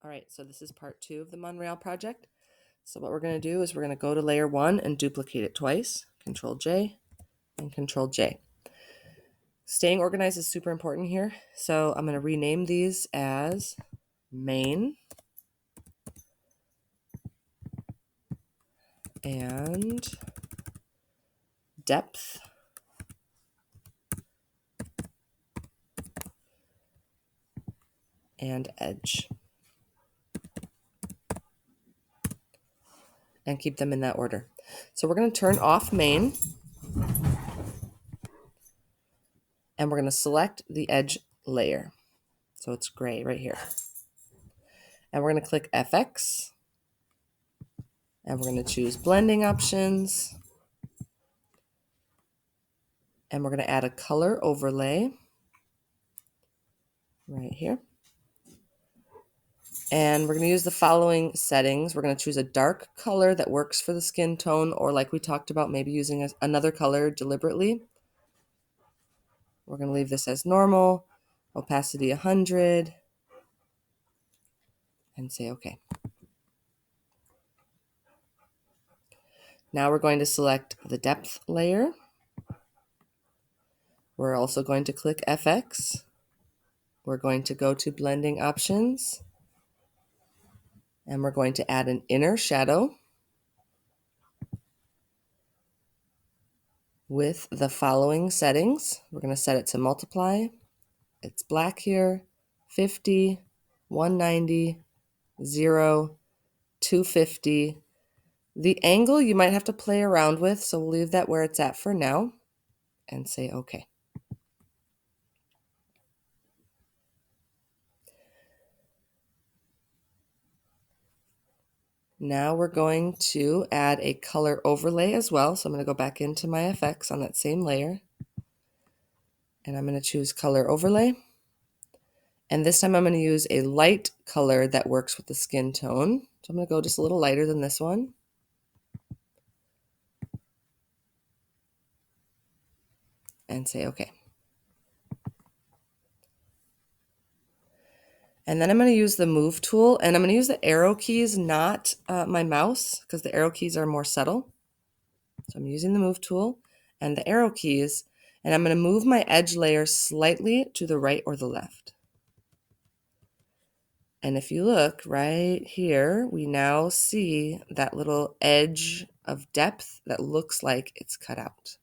All right, so this is part 2 of the Monreal project. So what we're going to do is we're going to go to layer 1 and duplicate it twice. Control J and Control J. Staying organized is super important here. So I'm going to rename these as main and depth and edge. And keep them in that order. So we're going to turn off main. And we're going to select the edge layer. So it's gray right here. And we're going to click FX. And we're going to choose blending options. And we're going to add a color overlay right here. And we're going to use the following settings. We're going to choose a dark color that works for the skin tone, or like we talked about, maybe using another color deliberately. We're going to leave this as normal, opacity 100, and say OK. Now we're going to select the depth layer. We're also going to click FX. We're going to go to blending options, and we're going to add an inner shadow with the following settings. We're going to set it to multiply. It's black here, 50, 190, 0, 250. The angle you might have to play around with, so we'll leave that where it's at for now and say OK. Now we're going to add a color overlay as well. So I'm going to go back into my effects on that same layer. And I'm going to choose color overlay. And this time I'm going to use a light color that works with the skin tone. So I'm going to go just a little lighter than this one. And say OK. And then I'm going to use the move tool, and I'm going to use the arrow keys, not my mouse, because the arrow keys are more subtle. So I'm using the move tool and the arrow keys, and I'm going to move my edge layer slightly to the right or the left. And if you look right here, we now see that little edge of depth that looks like it's cut out.